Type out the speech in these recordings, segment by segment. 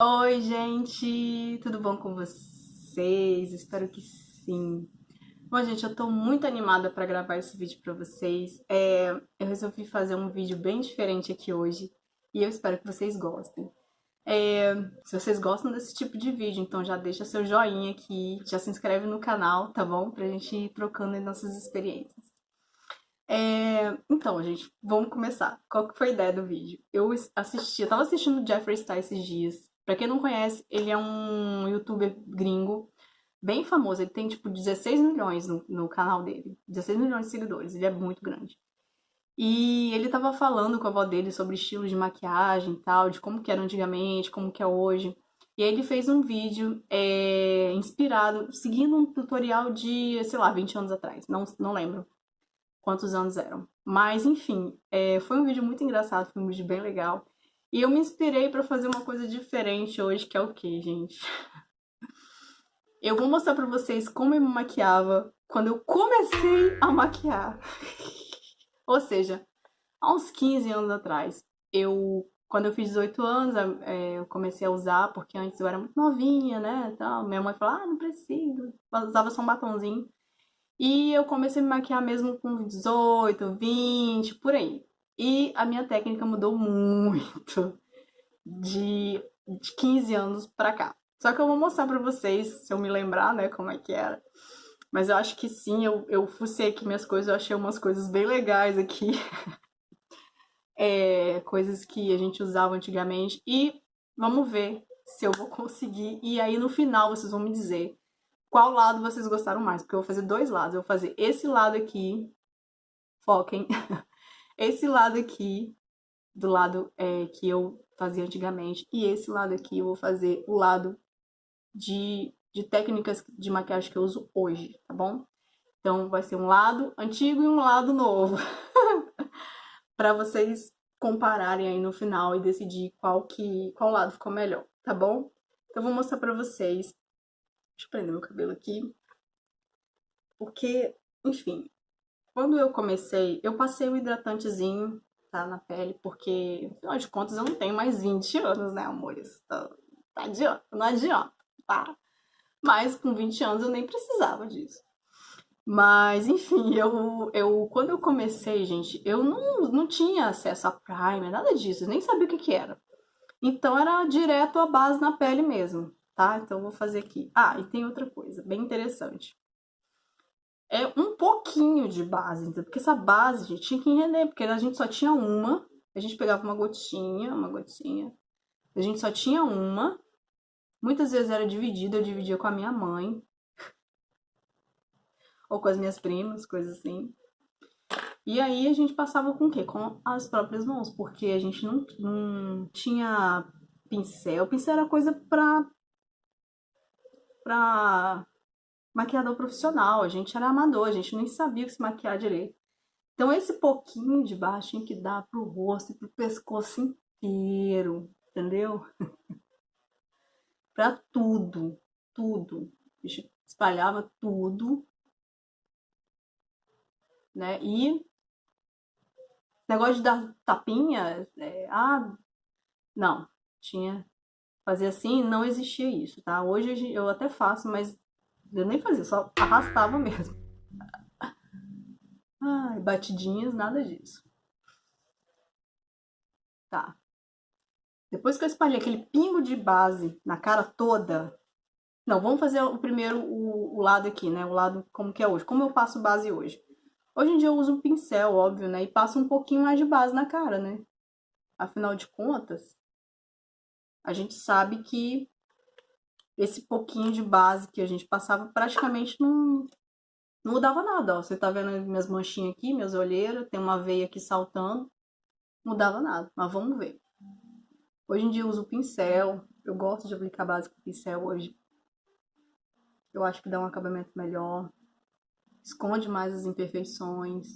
Oi, gente, tudo bom com vocês? Espero que sim. Bom, gente, eu tô muito animada para gravar esse vídeo para vocês. Eu resolvi fazer um vídeo bem diferente aqui hoje e eu espero que vocês gostem. Se vocês gostam desse tipo de vídeo, então já deixa seu joinha aqui, já se inscreve no canal, tá bom? Pra gente ir trocando as nossas experiências. Então, gente, vamos começar. Qual que foi a ideia do vídeo? Eu tava assistindo o Jeffree Star esses dias. Pra quem não conhece, ele é um youtuber gringo bem famoso. Ele tem tipo 16 milhões no canal dele. 16 milhões de seguidores. Ele é muito grande. E ele tava falando com a avó dele sobre estilo de maquiagem e tal, de como que era antigamente, como que é hoje. E aí ele fez um vídeo inspirado, seguindo um tutorial de, sei lá, 20 anos atrás. Não lembro quantos anos eram. Mas, enfim, foi um vídeo muito engraçado, foi um vídeo bem legal. E eu me inspirei pra fazer uma coisa diferente hoje, que é o quê, gente? Eu vou mostrar pra vocês como eu me maquiava quando eu comecei a maquiar. Ou seja, há uns 15 anos atrás. Quando eu fiz 18 anos, eu comecei a usar, porque antes eu era muito novinha, né? Então, minha mãe falou, não preciso. Eu usava só um batonzinho. E eu comecei a me maquiar mesmo com 18, 20, por aí. E a minha técnica mudou muito de 15 anos pra cá. Só que eu vou mostrar pra vocês, se eu me lembrar, né, como é que era. Mas eu acho que sim, eu fucei aqui minhas coisas, eu achei umas coisas bem legais aqui. Coisas que a gente usava antigamente. E vamos ver se eu vou conseguir. E aí no final vocês vão me dizer qual lado vocês gostaram mais. Porque eu vou fazer dois lados. Eu vou fazer esse lado aqui. Foquem. Esse lado aqui, do lado que eu fazia antigamente, e esse lado aqui eu vou fazer o lado de técnicas de maquiagem que eu uso hoje, tá bom? Então vai ser um lado antigo e um lado novo, para vocês compararem aí no final e decidir qual lado ficou melhor, tá bom? Então eu vou mostrar para vocês. Deixa eu prender meu cabelo aqui, porque, enfim, quando eu comecei, eu passei o hidratantezinho, tá, na pele, porque, afinal de contas, eu não tenho mais 20 anos, né, amores? Tá adianta, não adianta, tá? Mas com 20 anos eu nem precisava disso. Mas, enfim, quando eu comecei, gente, eu não tinha acesso a primer, nada disso, eu nem sabia o que que era. Então era direto a base na pele mesmo, tá? Então eu vou fazer aqui. Ah, e tem outra coisa, bem interessante. É um pouquinho de base, entendeu? Porque essa base, gente, tinha que render, porque a gente só tinha uma, a gente pegava uma gotinha, a gente só tinha uma, muitas vezes era dividida, eu dividia com a minha mãe, ou com as minhas primas, coisas assim. E aí a gente passava com o quê? Com as próprias mãos, porque a gente não tinha pincel. Pincel era coisa pra maquiador profissional, a gente era amador, a gente nem sabia o que se maquiar direito. Então, esse pouquinho de baixo tinha que dar pro rosto e pro pescoço inteiro, entendeu? Pra tudo, tudo. A gente espalhava tudo, né? E negócio de dar tapinha, não, tinha. Fazer assim, não existia isso, tá? Hoje eu até faço, mas eu nem fazia, só arrastava mesmo. Ai, batidinhas, nada disso. Tá. Depois que eu espalhei aquele pingo de base na cara toda, não, vamos fazer o primeiro o lado aqui, né? O lado como que é hoje. Como eu passo base hoje? Hoje em dia eu uso um pincel, óbvio, né? E passo um pouquinho mais de base na cara, né? Afinal de contas, a gente sabe que esse pouquinho de base que a gente passava praticamente não mudava nada, ó. Você tá vendo minhas manchinhas aqui, minhas olheiras, tem uma veia aqui saltando. Não mudava nada, mas vamos ver. Hoje em dia eu uso pincel. Eu gosto de aplicar base com pincel hoje. Eu acho que dá um acabamento melhor. Esconde mais as imperfeições.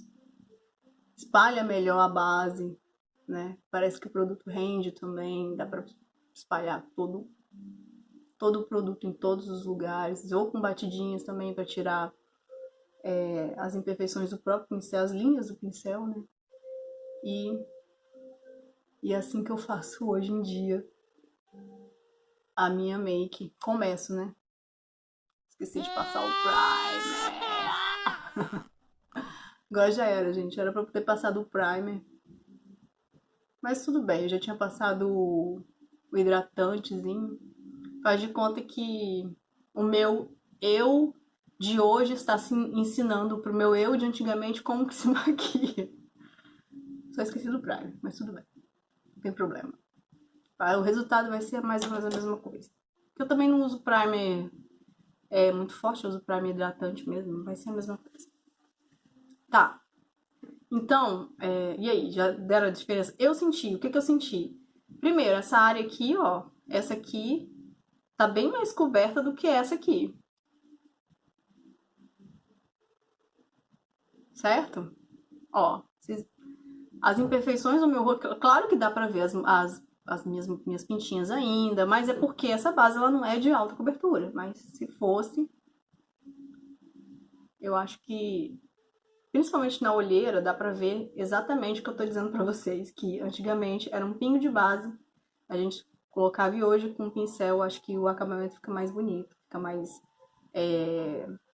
Espalha melhor a base, né? Parece que o produto rende também. Dá pra espalhar todo o produto em todos os lugares. Ou com batidinhas também para tirar as imperfeições do próprio pincel, as linhas do pincel, né? E, e é assim que eu faço hoje em dia. a minha make. Começo, né? Esqueci de passar o primer. Agora já era, gente. Era pra eu ter passado o primer. Mas tudo bem, eu já tinha passado o hidratantezinho. Faz de conta que o meu eu de hoje está se ensinando pro meu eu de antigamente como que se maquia. Só esqueci do primer, mas tudo bem. Não tem problema. O resultado vai ser mais ou menos a mesma coisa. Eu também não uso primer muito forte, eu uso primer hidratante mesmo. Vai ser a mesma coisa. Tá. Então, e aí? Já deram a diferença? Eu senti. O que eu senti? Primeiro, essa área aqui, ó. Essa aqui tá bem mais coberta do que essa aqui. Certo? Ó, as imperfeições do meu rosto, claro que dá pra ver as minhas pintinhas ainda, mas é porque essa base ela não é de alta cobertura. Mas se fosse, eu acho que, principalmente na olheira, dá pra ver exatamente o que eu tô dizendo pra vocês, que antigamente era um pingo de base, a gente colocava e hoje com o pincel, acho que o acabamento fica mais bonito, fica mais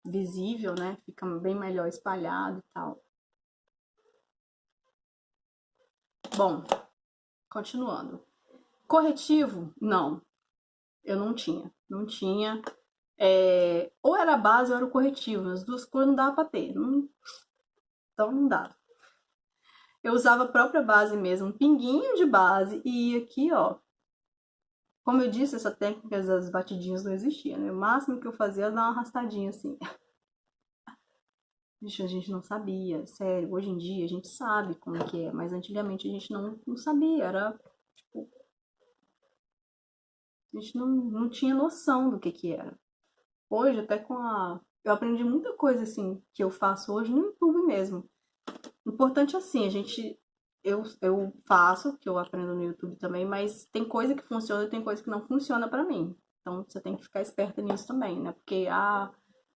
visível, né? Fica bem melhor espalhado e tal. Bom, continuando. Corretivo, não. Eu não tinha. Não tinha. Ou era a base ou era o corretivo. As duas cores não dava pra ter. Não, então não dava. Eu usava a própria base mesmo, um pinguinho de base. E aqui, ó. Como eu disse, essa técnica das batidinhas não existia, né? O máximo que eu fazia era dar uma arrastadinha assim. A gente não sabia, sério. Hoje em dia a gente sabe como que é, mas antigamente a gente não sabia. Era, tipo, a gente não tinha noção do que era. Hoje, até com a. Eu aprendi muita coisa assim que eu faço hoje no YouTube mesmo. Importante assim, a gente. Eu faço, que eu aprendo no YouTube também, mas tem coisa que funciona e tem coisa que não funciona pra mim. Então você tem que ficar esperta nisso também, né? Porque,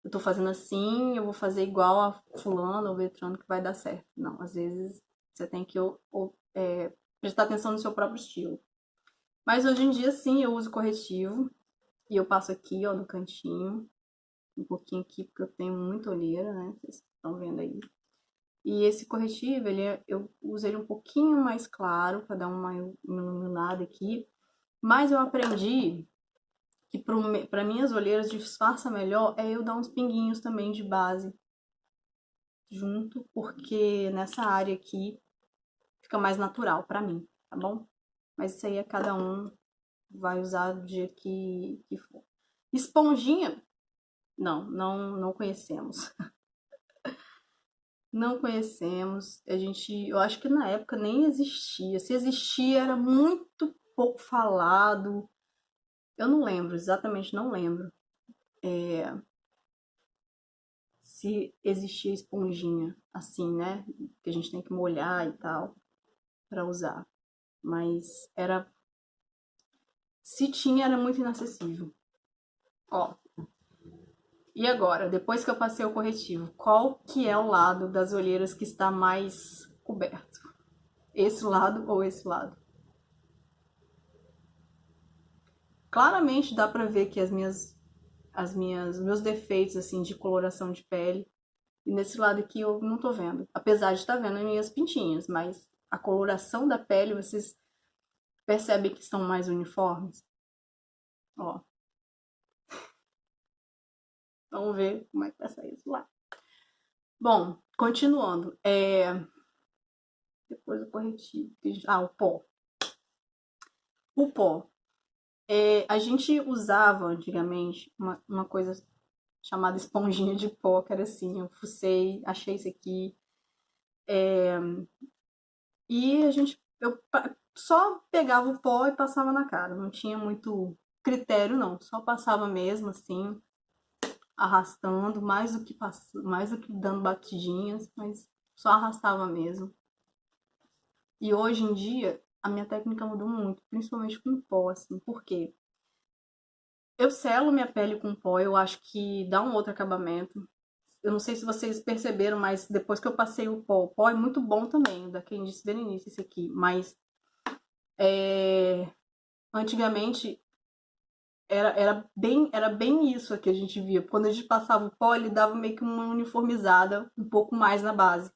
eu tô fazendo assim, eu vou fazer igual a fulano ou Beltrano que vai dar certo. Não, às vezes você tem que prestar atenção no seu próprio estilo. Mas hoje em dia, sim, eu uso corretivo. E eu passo aqui, ó, no cantinho. Um pouquinho aqui, porque eu tenho muita olheira, né? Vocês estão vendo aí. E esse corretivo, eu uso ele um pouquinho mais claro, para dar uma iluminada aqui. Mas eu aprendi que para minhas olheiras disfarça melhor eu dar uns pinguinhos também de base junto, porque nessa área aqui fica mais natural para mim, tá bom? Mas isso aí é cada um vai usar do jeito que for. Esponjinha, não conhecemos. Não conhecemos. Eu acho que na época nem existia. Se existia, era muito pouco falado. Eu não lembro, exatamente não lembro. Se existia esponjinha assim, né? Que a gente tem que molhar e tal para usar. Mas era. Se tinha, era muito inacessível. Ó. E agora, depois que eu passei o corretivo, qual que é o lado das olheiras que está mais coberto? Esse lado ou esse lado? Claramente dá pra ver que meus defeitos assim de coloração de pele, e nesse lado aqui eu não tô vendo, apesar de estar vendo as minhas pintinhas, mas a coloração da pele vocês percebem que estão mais uniformes. Ó, vamos ver como é que vai sair isso lá. Bom, continuando, depois o corretivo, o pó. O pó. A gente usava antigamente uma coisa chamada esponjinha de pó, que era assim, eu fucei, achei isso aqui. E eu só pegava o pó e passava na cara, não tinha muito critério não, só passava mesmo assim, arrastando, mais do que dando batidinhas, mas só arrastava mesmo. E hoje em dia a minha técnica mudou muito, principalmente com pó, assim, porque eu selo minha pele com pó, eu acho que dá um outro acabamento. Eu não sei se vocês perceberam, mas depois que eu passei o pó é muito bom também, da quem disse bem no início esse aqui, mas antigamente era bem isso que a gente via. Quando a gente passava o pó, ele dava meio que uma uniformizada um pouco mais na base.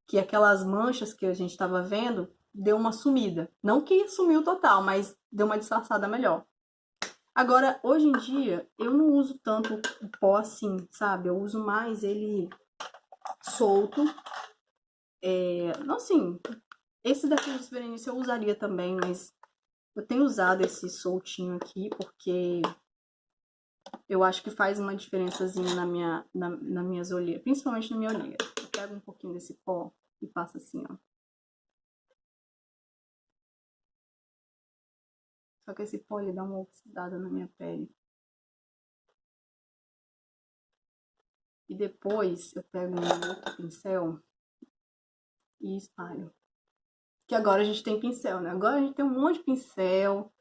Que aquelas manchas que a gente estava vendo, deu uma sumida. Não que sumiu total, mas deu uma disfarçada melhor. Agora, hoje em dia, eu não uso tanto o pó assim, sabe? Eu uso mais ele solto. Não, assim, esse daqui de Berenice eu usaria também, mas eu tenho usado esse soltinho aqui porque eu acho que faz uma diferençazinha nas minhas olheiras, principalmente na minha olheira. Eu pego um pouquinho desse pó e passo assim, ó. Só que esse pó ele dá uma oxidada na minha pele. E depois eu pego um outro pincel e espalho. Que agora a gente tem pincel, né? Agora a gente tem um monte de pincel.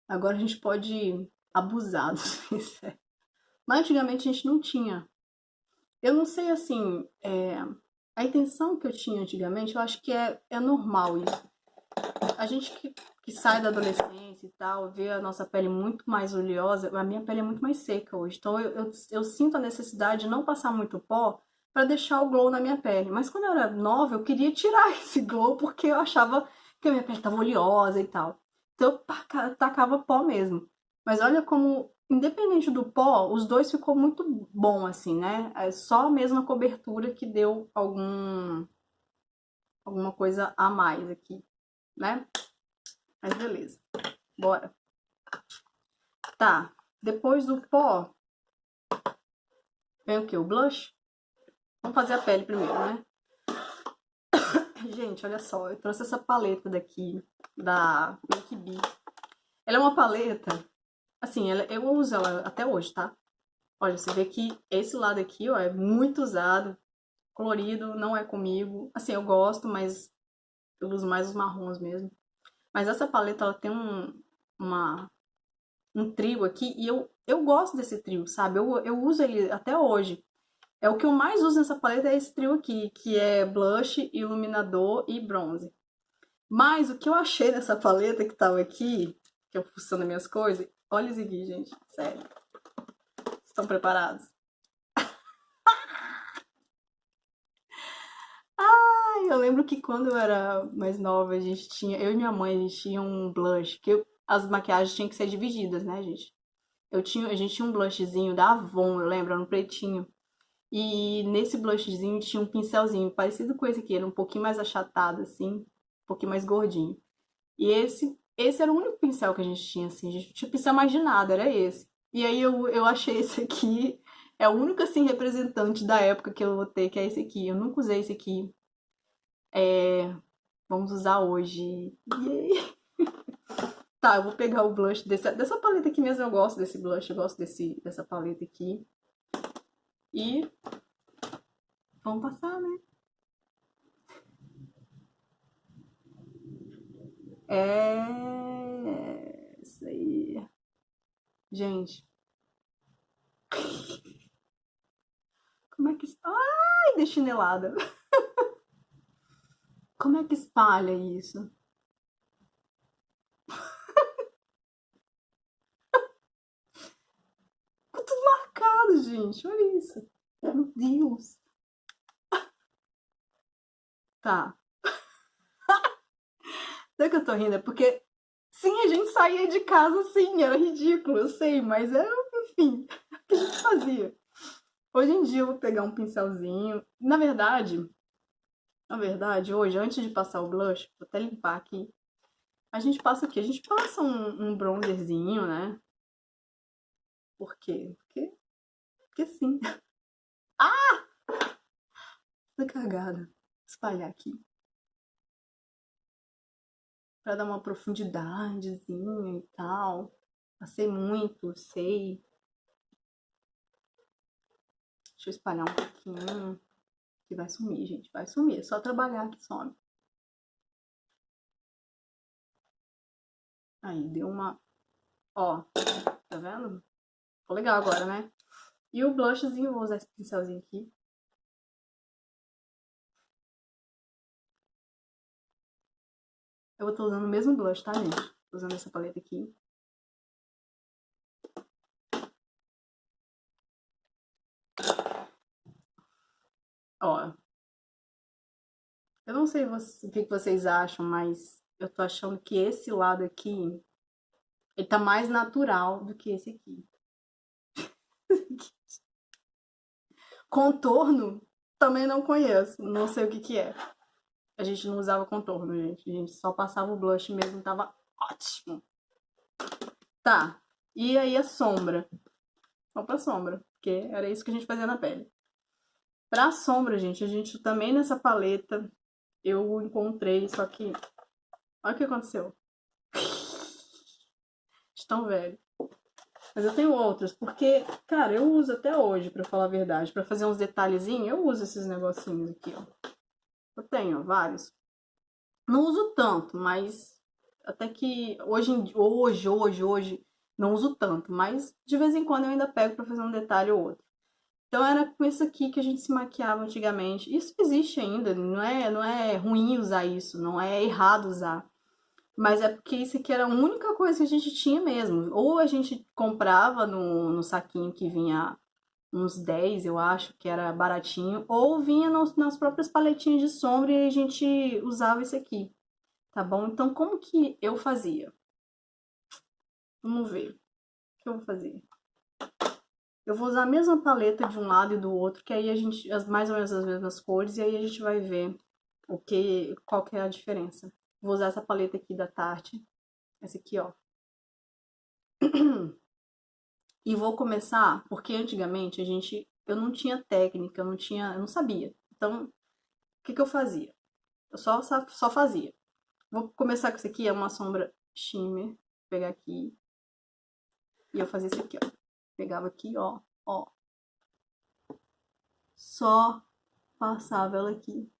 Agora a gente pode abusar dos pincéis. Mas antigamente a gente não tinha. Eu não sei assim, a intenção que eu tinha antigamente, eu acho que é normal isso. A gente que sai da adolescência e tal, vê a nossa pele muito mais oleosa, a minha pele é muito mais seca hoje. Então eu sinto a necessidade de não passar muito pó para deixar o glow na minha pele. Mas quando eu era nova, eu queria tirar esse glow porque eu achava que a minha pele estava oleosa e tal. Então eu tacava pó mesmo. Mas olha como, independente do pó, os dois ficou muito bom assim, né? É só a mesma cobertura que deu alguma coisa a mais aqui, né? Mas beleza, bora. Tá, depois do pó, vem o que? O blush? Vamos fazer a pele primeiro, né? Gente, olha só, eu trouxe essa paleta daqui, da Make Be. Ela é uma paleta, assim, eu uso ela até hoje, tá? Olha, você vê que esse lado aqui, ó, é muito usado, colorido, não é comigo. Assim, eu gosto, mas eu uso mais os marrons mesmo. Mas essa paleta, ela tem um trio aqui e eu gosto desse trio, sabe? Eu uso ele até hoje. É o que eu mais uso nessa paleta é esse trio aqui, que é blush, iluminador e bronze. Mas o que eu achei nessa paleta que tava aqui, que eu fuçando minhas coisas, olha isso aqui, gente, sério. Estão preparados? Ai, eu lembro que quando eu era mais nova, eu e minha mãe, a gente tinha um blush, as maquiagens tinham que ser divididas, né, gente? A gente tinha um blushzinho da Avon, eu lembro, era um pretinho. E nesse blushzinho tinha um pincelzinho parecido com esse aqui, ele um pouquinho mais achatado, assim, um pouquinho mais gordinho. E esse era o único pincel que a gente tinha, assim, a gente não tinha pincel mais de nada, era esse. E aí eu achei esse aqui, é o único, assim, representante da época que eu vou ter, que é esse aqui. Eu nunca usei esse aqui. Vamos usar hoje. Yay! Tá, eu vou pegar o blush dessa paleta aqui mesmo, eu gosto desse blush, eu gosto dessa paleta aqui. E vamos passar, né? Isso aí. Gente, como é que... Ai, de chinelada. Como é que espalha isso? Ficou tudo marcado, gente. Olha isso. Meu Deus. Tá. Sabe que eu tô rindo? É porque, sim, a gente saía de casa, sim, era ridículo, eu sei, mas enfim, o que a gente fazia? Hoje em dia eu vou pegar um pincelzinho. Na verdade, hoje, antes de passar o blush, vou até limpar aqui. A gente passa o quê? A gente passa um bronzerzinho, né? Por quê? Porque sim. Ah! Tô cagada. Espalhar aqui. Pra dar uma profundidadezinha e tal. Passei muito, sei. Deixa eu espalhar um pouquinho. Que vai sumir, gente. Vai sumir. É só trabalhar que some. Aí, deu uma... Ó, tá vendo? Ficou legal agora, né? E o blushzinho, vou usar esse pincelzinho aqui. Eu vou estar usando o mesmo blush, tá, gente? Tô usando essa paleta aqui. Ó, eu não sei o que vocês acham, mas eu tô achando que esse lado aqui, ele tá mais natural do que esse aqui. Contorno, também não conheço, não sei o que que é. A gente não usava contorno, gente. A gente só passava o blush mesmo, tava ótimo. Tá, e aí a sombra. Vamos pra sombra, porque era isso que a gente fazia na pele. Pra sombra, gente, a gente também nessa paleta eu encontrei, só que... Olha o que aconteceu. Estão velho. Mas eu tenho outros, porque, cara, eu uso até hoje, pra falar a verdade. Pra fazer uns detalhezinhos, eu uso esses negocinhos aqui, ó. Eu tenho vários. Não uso tanto, mas até que hoje, não uso tanto. Mas de vez em quando eu ainda pego pra fazer um detalhe ou outro. Então era com isso aqui que a gente se maquiava antigamente. Isso existe ainda, não é ruim usar isso, não é errado usar. Mas é porque isso aqui era a única coisa que a gente tinha mesmo. Ou a gente comprava no saquinho que vinha uns 10, eu acho, que era baratinho, ou vinha nas próprias paletinhas de sombra e a gente usava isso aqui, tá bom? Então como que eu fazia? Vamos ver. O que eu vou fazer? Eu vou usar a mesma paleta de um lado e do outro, que aí a gente, mais ou menos as mesmas cores, e aí a gente vai ver qual que é a diferença. Vou usar essa paleta aqui da Tarte, essa aqui, ó. E vou começar, porque antigamente eu não tinha técnica, eu não sabia. Então, o que que eu fazia? Eu só fazia. Vou começar com isso aqui, é uma sombra shimmer. Vou pegar aqui e eu fazia isso aqui, ó. Pegava aqui, ó. Só passava ela aqui.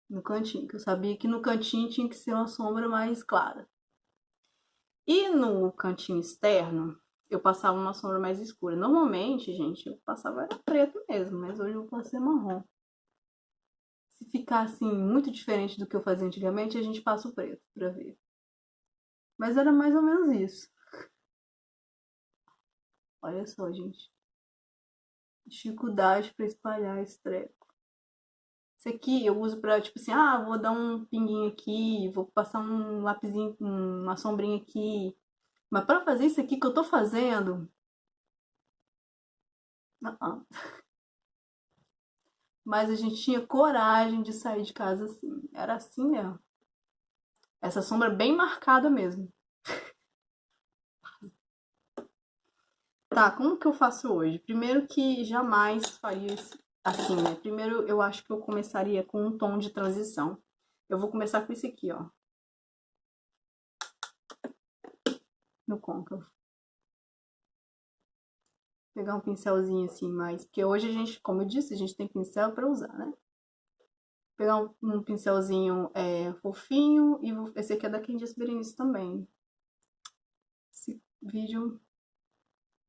No cantinho, que eu sabia que no cantinho tinha que ser uma sombra mais clara. E no cantinho externo, eu passava uma sombra mais escura. Normalmente, gente, eu passava era preto mesmo, mas hoje eu passei marrom. Se ficar assim muito diferente do que eu fazia antigamente, a gente passa o preto pra ver. Mas era mais ou menos isso. Olha só, gente. Dificuldade pra espalhar esse treco. Esse aqui eu uso pra, tipo assim, vou dar um pinguinho aqui, vou passar um lapisinho, uma sombrinha aqui. Mas pra fazer isso aqui que eu tô fazendo, não. Mas a gente tinha coragem de sair de casa assim. Era assim mesmo. Essa sombra bem marcada mesmo. Tá, como que eu faço hoje? Primeiro que jamais faria assim, né? Primeiro eu acho que eu começaria com um tom de transição. Eu vou começar com esse aqui, ó. No côncavo. Pegar um pincelzinho assim mais. Porque hoje a gente, como eu disse, a gente tem pincel pra usar, né? Pegar um pincelzinho fofinho. E esse aqui é da Candice Berenice também. Esse vídeo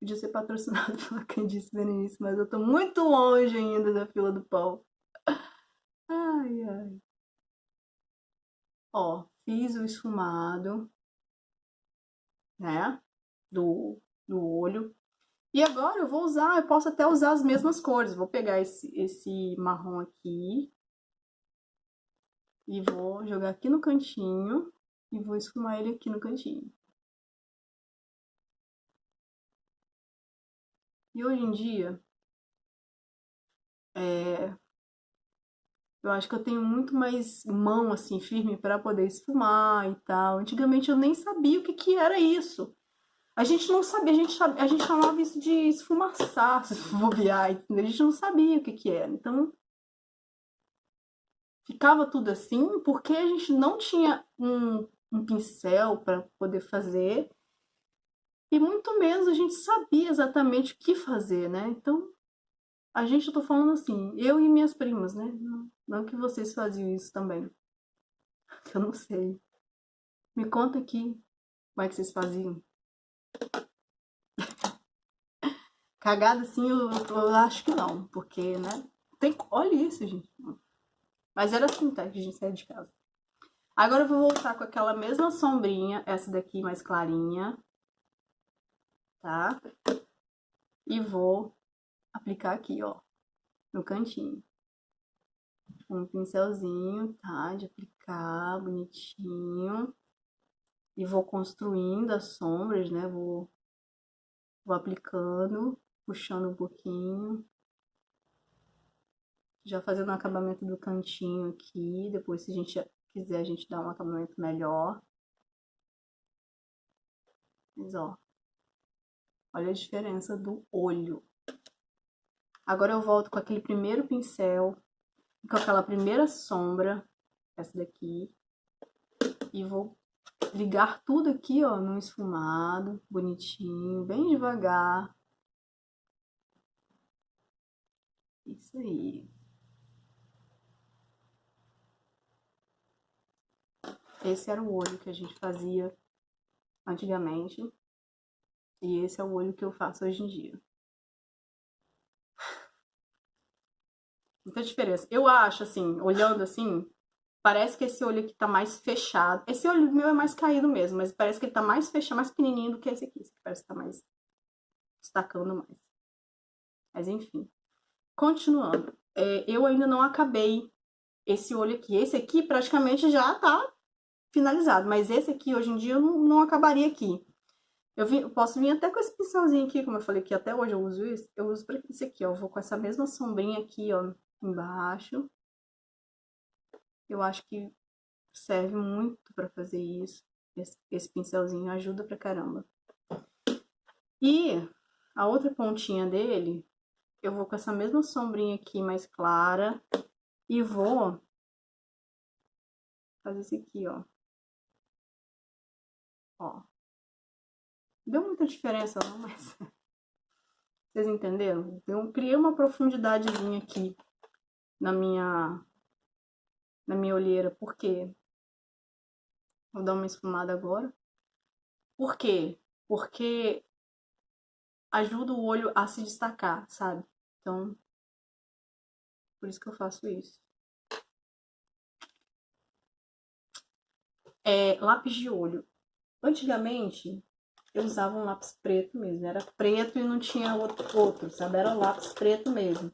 podia ser patrocinado pela Candice Berenice, mas eu tô muito longe ainda da fila do pão. Ai, ai. Ó, fiz o esfumado, né? Do olho. E agora eu posso até usar as mesmas cores. Vou pegar esse marrom aqui e vou jogar aqui no cantinho e vou esfumar ele aqui no cantinho. E hoje em dia, eu acho que eu tenho muito mais mão assim firme para poder esfumar e tal. Antigamente eu nem sabia o que que era isso. A gente não sabia, a gente chamava isso de esfumaçar, se bobear, entendeu? A gente não sabia o que que era. Então, ficava tudo assim porque a gente não tinha um pincel para poder fazer e muito menos a gente sabia exatamente o que fazer, né? Então, a gente, eu tô falando assim, eu e minhas primas, né? Não que vocês faziam isso também, que eu não sei. Me conta aqui como é que vocês faziam. Cagada assim, eu acho que não, porque, né? Olha isso, gente. Mas era assim, tá? Que a gente saía de casa. Agora eu vou voltar com aquela mesma sombrinha, essa daqui mais clarinha, tá? E vou aplicar aqui, ó. no cantinho. Um pincelzinho, tá? De aplicar bonitinho. E vou construindo as sombras, né? Vou aplicando, puxando um pouquinho. Já fazendo o acabamento do cantinho aqui. Depois, se a gente quiser, a gente dá um acabamento melhor. Mas, ó. Olha a diferença do olho. Agora eu volto com aquele primeiro pincel, com aquela primeira sombra, essa daqui. E vou ligar tudo aqui, ó, no esfumado, bonitinho, bem devagar. Isso aí. Esse era o olho que a gente fazia antigamente. E esse é o olho que eu faço hoje em dia. Muita diferença. Eu acho, assim, olhando assim, parece que esse olho aqui tá mais fechado. Esse olho meu é mais caído mesmo, mas parece que ele tá mais fechado, mais pequenininho do que esse aqui. Esse aqui parece que tá mais destacando mais. Mas enfim. Continuando. Eu ainda não acabei esse olho aqui. Esse aqui praticamente já tá finalizado, mas esse aqui hoje em dia eu não acabaria aqui. Eu posso vir até com esse pincelzinho aqui, como eu falei que até hoje eu uso isso. Eu uso pra isso aqui, ó. Eu vou com essa mesma sombrinha aqui, ó, embaixo. Eu acho que serve muito pra fazer isso. Esse pincelzinho ajuda pra caramba. E a outra pontinha dele, eu vou com essa mesma sombrinha aqui mais clara e vou fazer isso aqui, ó. Ó. Deu muita diferença não, mas vocês entenderam? Eu criei uma profundidadezinha aqui na minha olheira. Por quê? Vou dar uma esfumada agora. Por quê? Porque ajuda o olho a se destacar, sabe? Então, por isso que eu faço isso. Lápis de olho. Antigamente, eu usava um lápis preto mesmo. Era preto e não tinha outro, sabe? Era o lápis preto mesmo.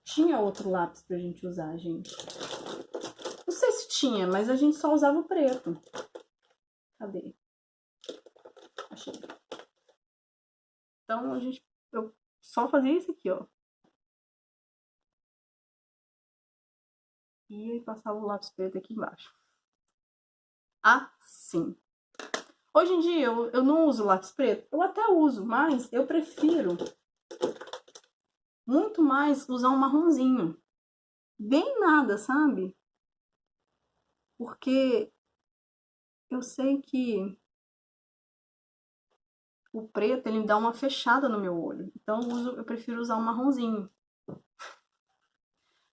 Tinha outro lápis pra gente usar, gente. Não sei se tinha, mas a gente só usava o preto. Cadê? Achei. Então, eu só fazia isso aqui, ó. E passava o lápis preto aqui embaixo. Assim. Hoje em dia, eu não uso lápis preto. Eu até uso, mas eu prefiro muito mais usar um marronzinho. Bem nada, sabe? Porque eu sei que o preto, ele dá uma fechada no meu olho. Então, eu prefiro usar um marronzinho.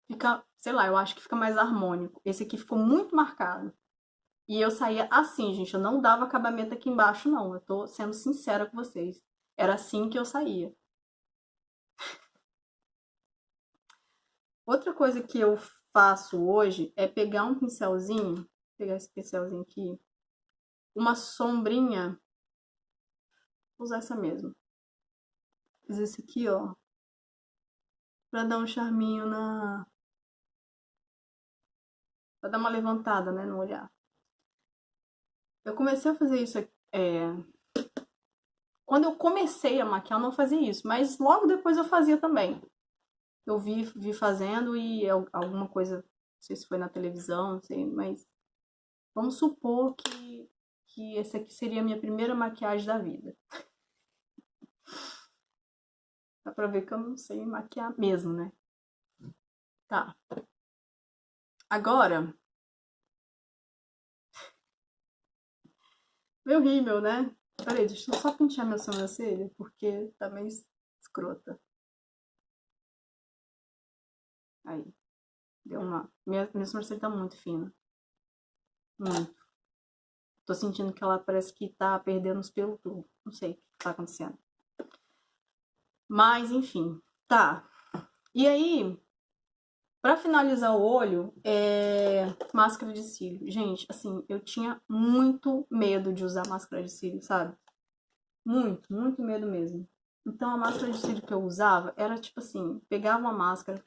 Fica, sei lá, eu acho que fica mais harmônico. Esse aqui ficou muito marcado. E eu saía assim, gente. Eu não dava acabamento aqui embaixo, não. Eu tô sendo sincera com vocês. Era assim que eu saía. Outra coisa que eu faço hoje é pegar um pincelzinho, pegar esse pincelzinho aqui, uma sombrinha, vou usar essa mesmo. Fiz esse aqui, ó, pra dar um charminho pra dar uma levantada, né, no olhar. Eu comecei a fazer isso quando eu comecei a maquiar, eu não fazia isso, mas logo depois eu fazia também. Eu vi fazendo e alguma coisa, não sei se foi na televisão, não sei, mas vamos supor que essa aqui seria a minha primeira maquiagem da vida. Dá pra ver que eu não sei maquiar mesmo, né? Tá. Agora, meu rímel, né? Peraí, deixa eu só pentear minha sobrancelha, porque tá meio escrota. Aí. Deu uma... Minha sobrancelha tá muito fina. Muito. Tô sentindo que ela parece que tá perdendo os pelos tudo. Não sei o que tá acontecendo. Mas, enfim. Tá. E aí, pra finalizar o olho, máscara de cílio. Gente, assim, eu tinha muito medo de usar máscara de cílio, sabe? Muito, muito medo mesmo. Então a máscara de cílio que eu usava era tipo assim, pegava uma máscara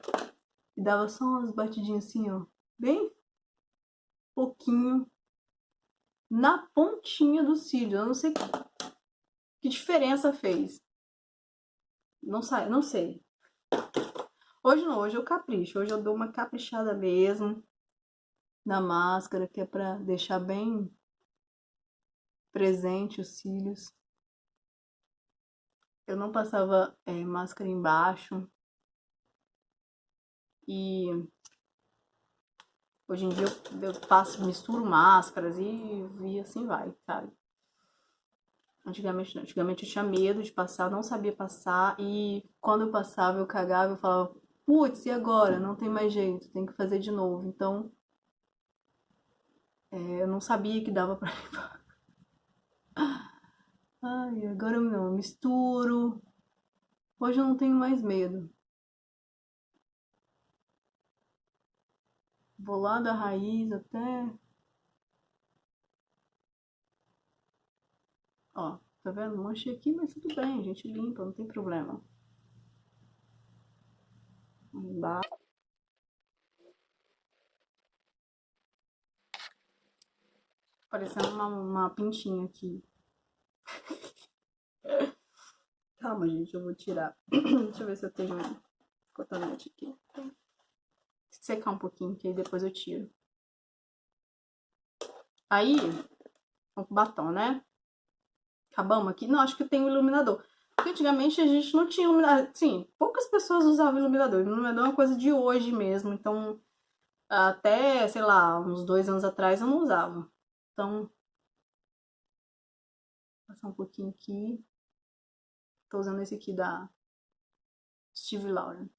e dava só umas batidinhas assim, ó, bem pouquinho na pontinha do cílio. Eu não sei que diferença fez. Não sai, não sei. Hoje não, hoje eu capricho. Hoje eu dou uma caprichada mesmo na máscara, que é pra deixar bem presente os cílios. Eu não passava máscara embaixo. E hoje em dia eu passo, misturo máscaras e assim vai, sabe? Antigamente não. Antigamente eu tinha medo de passar, eu não sabia passar. E quando eu passava, eu cagava, eu falava, putz, e agora? Não tem mais jeito, tem que fazer de novo. Então, eu não sabia que dava pra limpar. Ai, agora eu não, eu misturo. Hoje eu não tenho mais medo. Vou lá da raiz até. Ó, tá vendo? Manchei aqui, mas tudo bem, a gente limpa, não tem problema. Embaixo. Parecendo uma pintinha aqui. Calma, gente, eu vou tirar. Deixa eu ver se eu tenho cotonete aqui. Secar um pouquinho, que aí depois eu tiro. Aí, vamos com batom, né? Acabamos aqui. Não, acho que tem um iluminador. Porque antigamente a gente não tinha iluminador. Sim, poucas pessoas usavam iluminador. Iluminador é uma coisa de hoje mesmo. Então, até, sei lá, uns 2 anos atrás eu não usava. Então, vou passar um pouquinho aqui. Tô usando esse aqui da Steve Lauder.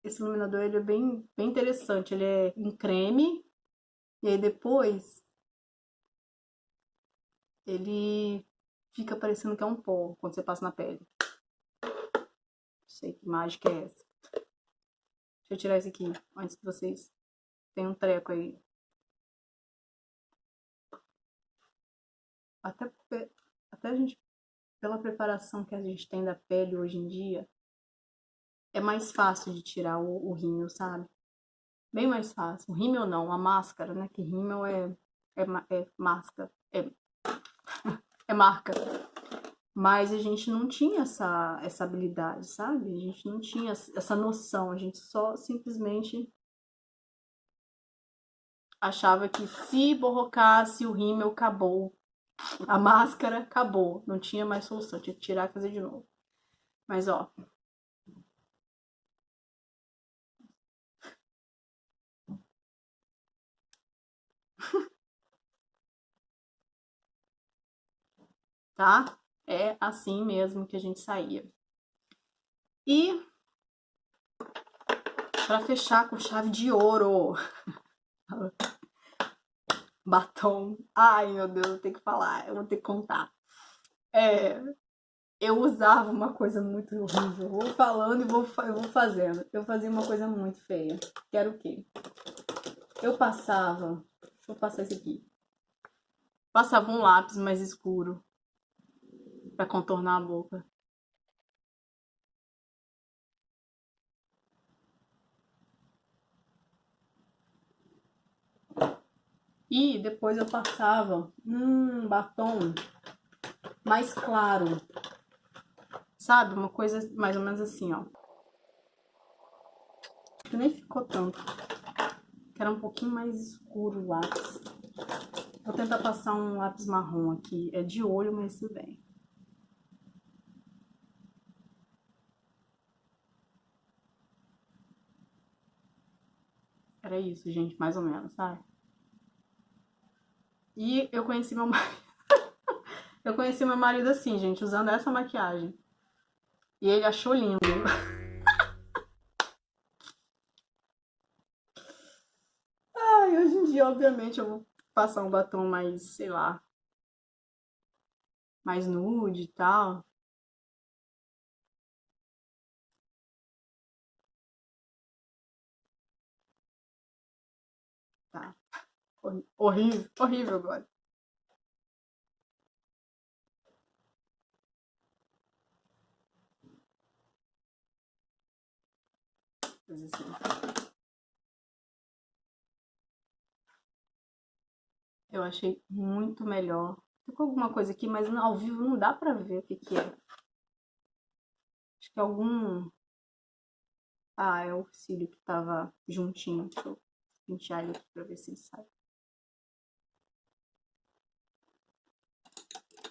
Esse iluminador ele é bem interessante. Ele é em creme. E aí depois ele fica parecendo que é um pó quando você passa na pele. Não sei que mágica é essa. Deixa eu tirar esse aqui antes que vocês tenham um treco aí. Até, até a gente, pela preparação que a gente tem da pele hoje em dia, é mais fácil de tirar o rímel, sabe? Bem mais fácil. O rímel não, a máscara, né? Que rímel é máscara, é marca. Mas a gente não tinha essa habilidade, sabe? A gente não tinha essa noção. A gente só simplesmente achava que se borrocasse o rímel, acabou. A máscara, acabou. Não tinha mais solução. Tinha que tirar e fazer de novo. Mas, ó. Tá? É assim mesmo que a gente saía. E, pra fechar com chave de ouro, batom. Ai, meu Deus, eu tenho que falar. Eu vou ter que contar. É, eu usava uma coisa muito horrível. Eu vou falando e eu vou fazendo. Eu fazia uma coisa muito feia. Que era o quê? Eu passava. Deixa eu passar esse aqui. Passava um lápis mais escuro pra contornar a boca. E depois eu passava batom mais claro. Sabe? Uma coisa mais ou menos assim, ó. Que nem ficou tanto. Que era um pouquinho mais escuro o lápis. Vou tentar passar um lápis marrom aqui. É de olho, mas tudo bem. Era isso, gente, mais ou menos, sabe? E eu conheci meu marido. Eu conheci meu marido assim, gente, usando essa maquiagem. E ele achou lindo. Ai, hoje em dia, obviamente, eu vou passar um batom mais, sei lá, mais nude e tal. Tá. Horrível, horrível agora. coisa assim. Eu achei muito melhor. Ficou alguma coisa aqui, mas ao vivo não dá pra ver o que que é. Acho que é algum... Ah, é o cílio que tava juntinho. Deixa eu pentear ele aqui pra ver se ele sai.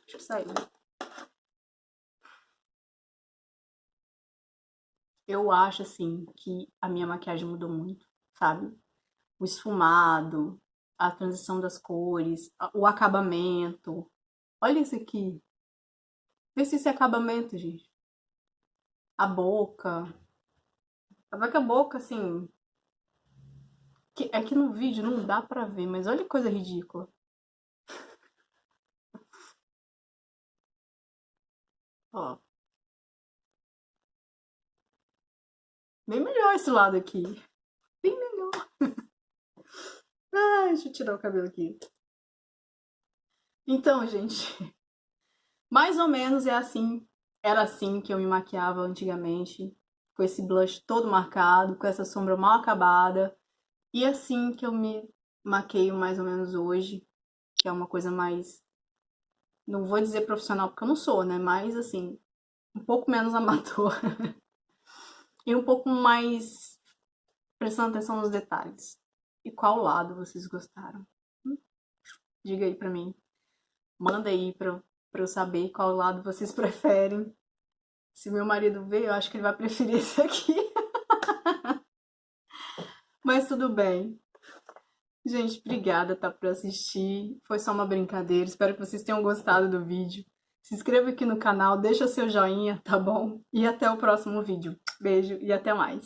Acho que saiu. Eu acho, assim, que a minha maquiagem mudou muito, sabe? O esfumado, a transição das cores, o acabamento. Olha isso aqui. Vê se esse acabamento, gente. A boca. Vai que a boca, assim... É que no vídeo não dá pra ver, mas olha que coisa ridícula. Ó. Bem melhor esse lado aqui. Bem melhor. Ai, deixa eu tirar o cabelo aqui. Então, gente, mais ou menos é assim. Era assim que eu me maquiava antigamente. Com esse blush todo marcado, com essa sombra mal acabada. E assim que eu me maqueio mais ou menos hoje. Que é uma coisa mais... Não vou dizer profissional porque eu não sou, né? Mas assim, um pouco menos amador. E um pouco mais prestando atenção nos detalhes. E qual lado vocês gostaram? Diga aí pra mim. Manda aí pra eu saber qual lado vocês preferem. Se meu marido ver, eu acho que ele vai preferir esse aqui. Mas tudo bem. Gente, obrigada, tá, por assistir. Foi só uma brincadeira. Espero que vocês tenham gostado do vídeo. Se inscreva aqui no canal, deixa seu joinha, tá bom? E até o próximo vídeo. Beijo e até mais.